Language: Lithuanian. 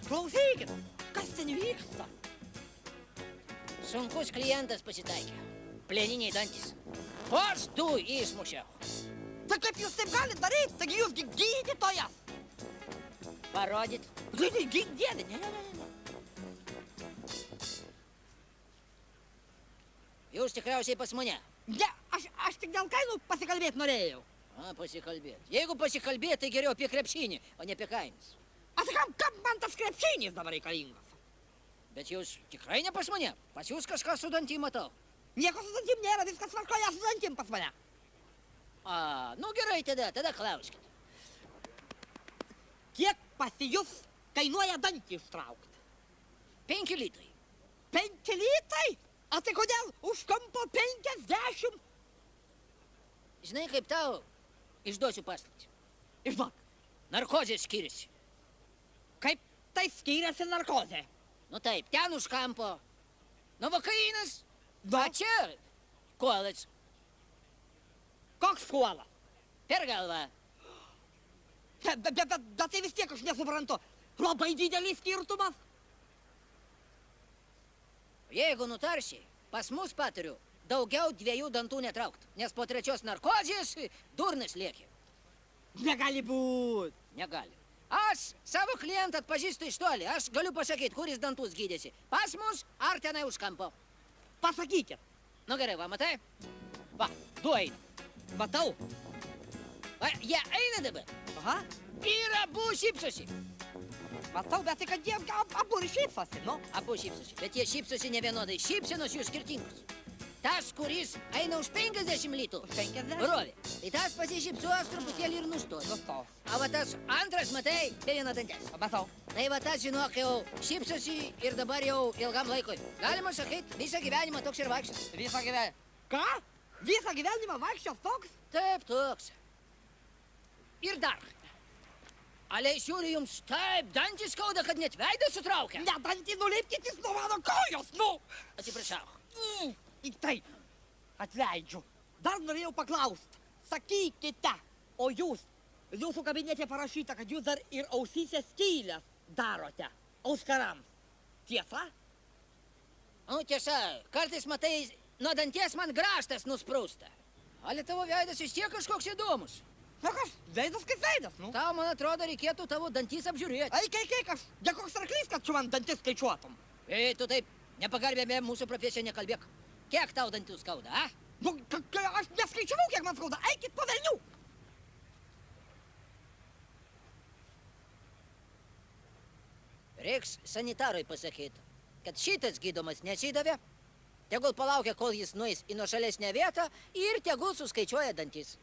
klausykit, kas ten vyksta? Sunkus klientas pasitaikė. Plieniniai dantis. Aš du išmušiau. Tai kaip jūs taip galit daryti? Taigi jūs gydytojas. Parodyt? Dėdė, ne. Jūs tikriausiai pas mane. Ne, aš tik dėl kainų pasikalbėti norėjau. Pasikalbėt. Jeigu pasikalbėt, tai geriau apie krepšinį, o ne apie kainas. O tai kam man tas krepšinis dabar reikalingas? Bet jūs tikrai ne pas mane. Pas jūs kažką su dantim matau. Nieko su dantim nėra, viskas tvarkoje su dantim pas mane. Nu gerai tada klauskit. Kiek pas jus kainuoja dantį ištraukti? 5 litrai. 5 litrai? O tai kodėl už kampo 50? Žinai, kaip tau išduosiu paslaptį. Išduok. Narkozė skiriasi. Kaip tai skiriasi narkozė? Nu taip, ten už kampo. Novokainas. Va čia kolas. Koks kolas? Per galvą. Bet tai vis tiek aš nesuprantu. Labai didelis skirtumas. Jeigu nutarsi, pas mus patariu daugiau 2 dantų netraukt, nes po 3 narkozės durnas lieki. Negali būt. Negali. Aš savo klientą atpažįstu iš toli. Aš galiu pasakyti, kuris dantus gydėsi. Pas mus ar tenai už kampo. Pasakykit. Nu gerai, va, matai? Va, Du eina. matau. Va, jie eina dabar. Aha, Ir abu šypsosi. matau, bet tai kad jie abu ir šypsosi, nu. Abu šypsosi. Bet jie šypsosi ne vienodai. Šypsenos jų skirtingos. Tas, kuris eina už 50 litų. 50? Rovė. Tai tas pasišypsuos truputėlį ir nustos. Nustos. O va tas antras, matai, be vieno danties. Matau. Tai va tas, žinok, jau šypsosi ir dabar jau ilgam laikui. Galima sakyti, visą gyvenimą toks ir vaikščias. Visą gyvenimą. Ką? Visą gyvenimą vaikščios toks? Taip, toks. Ir dar. Ale žiūri, jums taip dantis skauda, kad net veidą sutraukia. Ne, dantį nulipkit jis nuo mano kojos, nu. Atsiprašau. Į tai, atleidžiu. Dar norėjau paklausti. Sakykite, o jūsų kabinete parašyta, kad jūs dar ir ausyse skylės darote auskarams. Tiesa? Nu, tiesa, kartais matai, nuo danties man grąžtas nusprūsta. Ale tavo veidas vis tiek kažkoks įdomus. Na kas, veidas kaip veidas, nu. Tau, man atrodo, reikėtų tavo dantis apžiūrėti. Eik, aš nekoks arklys, kad tu man dantis skaičiuotum. Ei, tu taip nepagarbėme mūsų profesiją nekalbėk. Kiek tau dantų skauda, a? Nu, aš neskaičiavau, kiek man skauda. Eikit po velnių. Reiks sanitarui pasakyti, kad šitas gydomas nesidavė. Tegul palaukia, kol jis nueis į nuošalesnę vietą ir tegul suskaičiuoja dantis.